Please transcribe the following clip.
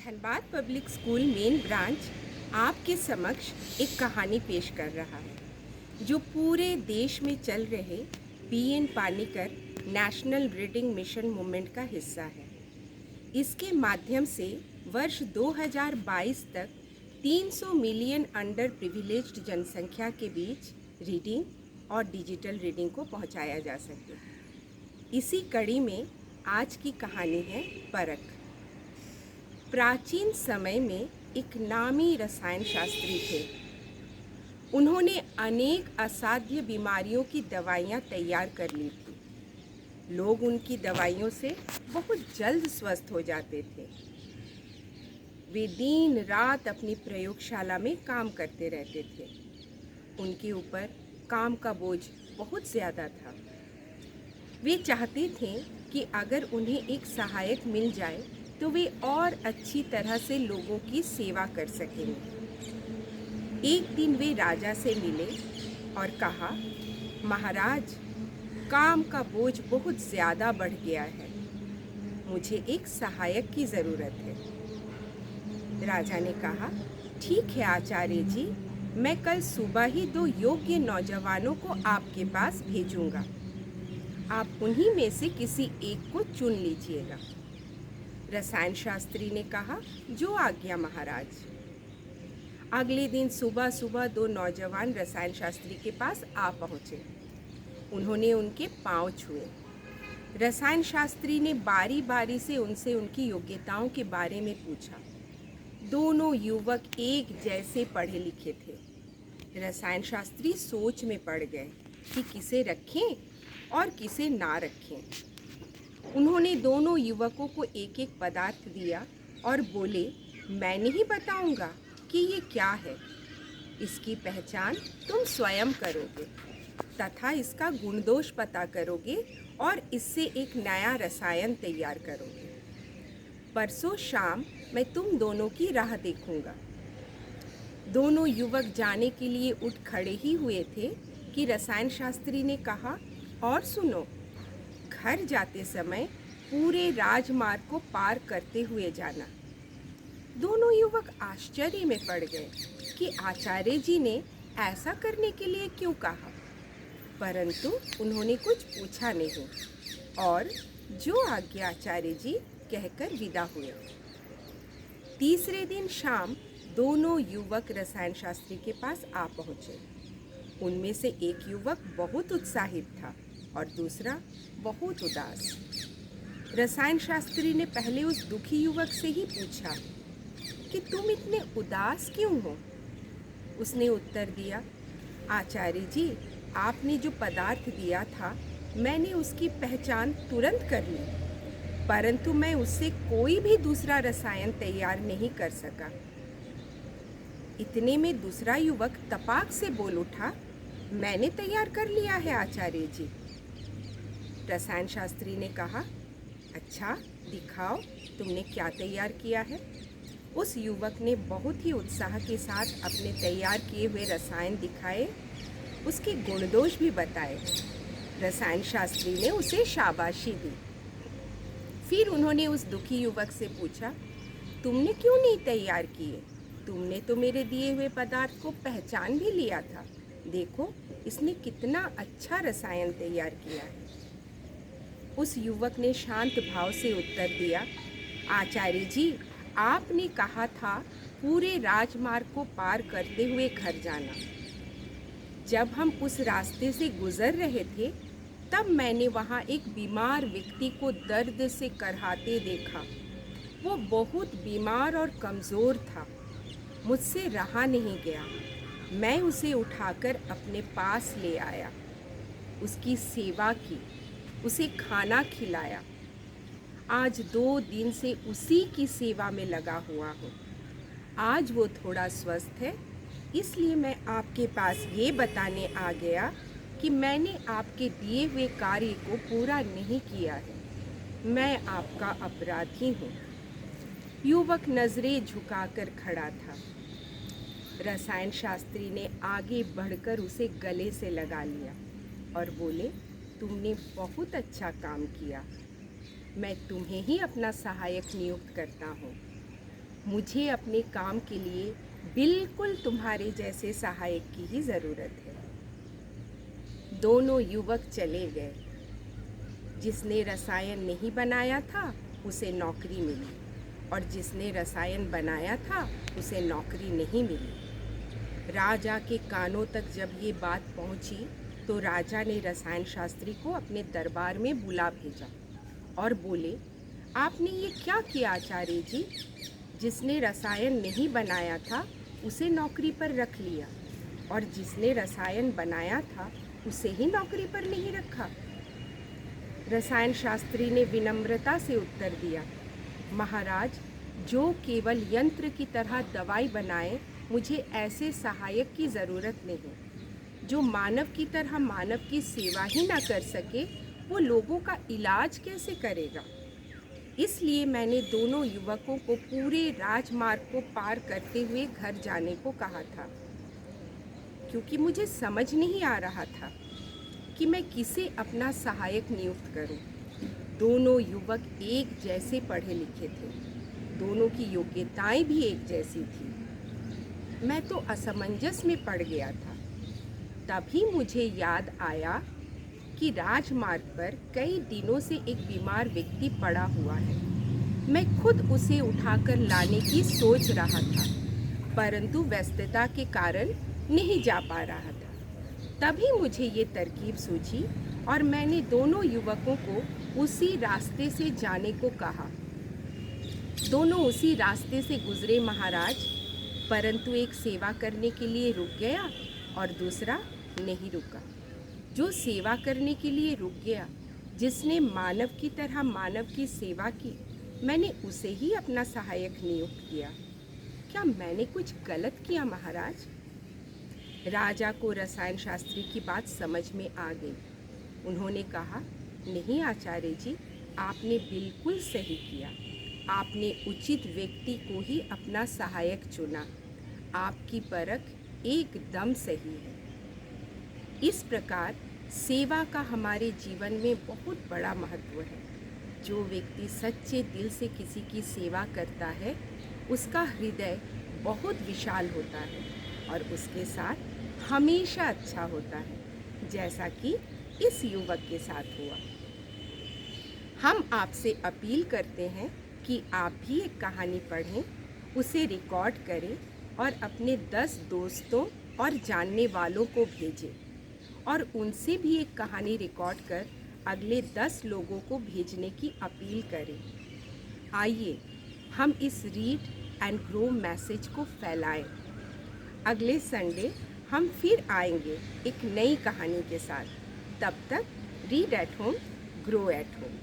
Dhanbad public school main branch आपके समक्ष एक कहानी पेश कर रहा है जो पूरे देश में चल रहे BN Panicker national reading mission movement का हिस्सा है। इसके माध्यम से वर्ष 2022 तक 300 मिलियन अंडर प्रिविलेज्ड जनसंख्या के बीच रीडिंग और डिजिटल रीडिंग को पहुंचाया जा सके। इसी कड़ी में आज की कहानी है परख। प्राचीन समय में एक नामी रसायन शास्त्री थे। उन्होंने अनेक असाध्य बीमारियों की दवाइयाँ तैयार कर ली थी। लोग उनकी दवाइयों से बहुत जल्द स्वस्थ हो जाते थे। वे दिन रात अपनी प्रयोगशाला में काम करते रहते थे। उनके ऊपर काम का बोझ बहुत ज़्यादा था। वे चाहते थे कि अगर उन्हें एक सहायक मिल जाए तो वे और अच्छी तरह से लोगों की सेवा कर सकेंगे। एक दिन वे राजा से मिले और कहा, महाराज, काम का बोझ बहुत ज़्यादा बढ़ गया है। मुझे एक सहायक की ज़रूरत है। राजा ने कहा, ठीक है आचार्य जी, मैं कल सुबह ही 2 योग्य नौजवानों को आपके पास भेजूंगा। आप उन्हीं में से किसी एक को चुन लीजिएगा। रसायन शास्त्री ने कहा, जो आज्ञा महाराज। अगले दिन सुबह सुबह 2 नौजवान रसायन शास्त्री के पास आ पहुँचे। उन्होंने उनके पांव छुए। रसायन शास्त्री ने बारी बारी से उनसे उनकी योग्यताओं के बारे में पूछा। दोनों युवक एक जैसे पढ़े लिखे थे। रसायन शास्त्री सोच में पड़ गए कि किसे रखें और किसे ना रखें। उन्होंने दोनों युवकों को एक एक पदार्थ दिया और बोले, मैं नहीं बताऊंगा कि ये क्या है। इसकी पहचान तुम स्वयं करोगे तथा इसका गुण दोष पता करोगे और इससे एक नया रसायन तैयार करोगे। परसों शाम मैं तुम दोनों की राह देखूंगा। दोनों युवक जाने के लिए उठ खड़े ही हुए थे कि रसायन शास्त्री ने कहा, और सुनो, घर जाते समय पूरे राजमार्ग को पार करते हुए जाना। दोनों युवक आश्चर्य में पड़ गए कि आचार्य जी ने ऐसा करने के लिए क्यों कहा, परंतु उन्होंने कुछ पूछा नहीं और जो आज्ञा आचार्य जी कहकर विदा हुए। तीसरे दिन शाम दोनों युवक रसायन शास्त्री के पास आ पहुँचे। उनमें से एक युवक बहुत उत्साहित था और दूसरा बहुत उदास। रसायन शास्त्री ने पहले उस दुखी युवक से ही पूछा कि तुम इतने उदास क्यों हो। उसने उत्तर दिया, आचार्य जी, आपने जो पदार्थ दिया था मैंने उसकी पहचान तुरंत कर ली, परंतु मैं उससे कोई भी दूसरा रसायन तैयार नहीं कर सका। इतने में दूसरा युवक तपाक से बोल उठा, मैंने तैयार कर लिया है आचार्य जी। रसायन शास्त्री ने कहा, अच्छा दिखाओ तुमने क्या तैयार किया है। उस युवक ने बहुत ही उत्साह के साथ अपने तैयार किए हुए रसायन दिखाए, उसके गुण दोष भी बताए। रसायन शास्त्री ने उसे शाबाशी दी। फिर उन्होंने उस दुखी युवक से पूछा, तुमने क्यों नहीं तैयार किए? तुमने तो मेरे दिए हुए पदार्थ को पहचान भी लिया था। देखो इसने कितना अच्छा रसायन तैयार किया है। उस युवक ने शांत भाव से उत्तर दिया, आचार्य जी, आपने कहा था पूरे राजमार्ग को पार करते हुए घर जाना। जब हम उस रास्ते से गुजर रहे थे तब मैंने वहाँ एक बीमार व्यक्ति को दर्द से करहाते देखा। वो बहुत बीमार और कमज़ोर था। मुझसे रहा नहीं गया। मैं उसे उठाकर अपने पास ले आया, उसकी सेवा की, उसे खाना खिलाया। आज 2 दिन से उसी की सेवा में लगा हुआ हूँ। आज वो थोड़ा स्वस्थ है, इसलिए मैं आपके पास ये बताने आ गया कि मैंने आपके दिए हुए कार्य को पूरा नहीं किया है। मैं आपका अपराधी हूँ। युवक नज़रें झुकाकर खड़ा था। रसायन शास्त्री ने आगे बढ़कर उसे गले से लगा लिया और बोले, तुमने बहुत अच्छा काम किया। मैं तुम्हें ही अपना सहायक नियुक्त करता हूँ। मुझे अपने काम के लिए बिल्कुल तुम्हारे जैसे सहायक की ही ज़रूरत है। दोनों युवक चले गए। जिसने रसायन नहीं बनाया था उसे नौकरी मिली, और जिसने रसायन बनाया था उसे नौकरी नहीं मिली। राजा के कानों तक जब ये बात पहुंची तो राजा ने रसायन शास्त्री को अपने दरबार में बुला भेजा और बोले, आपने ये क्या किया आचार्य जी? जिसने रसायन नहीं बनाया था उसे नौकरी पर रख लिया, और जिसने रसायन बनाया था उसे ही नौकरी पर नहीं रखा। रसायन शास्त्री ने विनम्रता से उत्तर दिया, महाराज, जो केवल यंत्र की तरह दवाई बनाए, मुझे ऐसे सहायक की ज़रूरत नहीं। जो मानव की तरह मानव की सेवा ही ना कर सके, वो लोगों का इलाज कैसे करेगा? इसलिए मैंने दोनों युवकों को पूरे राजमार्ग को पार करते हुए घर जाने को कहा था, क्योंकि मुझे समझ नहीं आ रहा था कि मैं किसे अपना सहायक नियुक्त करूं। दोनों युवक एक जैसे पढ़े लिखे थे, दोनों की योग्यताएं भी एक जैसी थी। मैं तो असमंजस में पड़ गया था। तभी मुझे याद आया कि राजमार्ग पर कई दिनों से एक बीमार व्यक्ति पड़ा हुआ है। मैं खुद उसे उठाकर लाने की सोच रहा था, परंतु व्यस्तता के कारण नहीं जा पा रहा था। तभी मुझे ये तरकीब सूझी और मैंने दोनों युवकों को उसी रास्ते से जाने को कहा। दोनों उसी रास्ते से गुजरे महाराज, परंतु एक सेवा करने के लिए रुक गया और दूसरा नहीं रुका। जो सेवा करने के लिए रुक गया, जिसने मानव की तरह मानव की सेवा की, मैंने उसे ही अपना सहायक नियुक्त किया। क्या मैंने कुछ गलत किया महाराज? राजा को रसायन शास्त्री की बात समझ में आ गई। उन्होंने कहा, नहीं आचार्य जी, आपने बिल्कुल सही किया। आपने उचित व्यक्ति को ही अपना सहायक चुना। आपकी परख एकदम सही है। इस प्रकार सेवा का हमारे जीवन में बहुत बड़ा महत्व है। जो व्यक्ति सच्चे दिल से किसी की सेवा करता है, उसका हृदय बहुत विशाल होता है और उसके साथ हमेशा अच्छा होता है, जैसा कि इस युवक के साथ हुआ। हम आपसे अपील करते हैं कि आप भी एक कहानी पढ़ें, उसे रिकॉर्ड करें और अपने 10 दोस्तों और जानने वालों को भेजें, और उनसे भी एक कहानी रिकॉर्ड कर अगले 10 लोगों को भेजने की अपील करें। आइए हम इस रीड एंड ग्रो मैसेज को फैलाएं। अगले संडे हम फिर आएंगे एक नई कहानी के साथ। तब तक read at home, grow at home.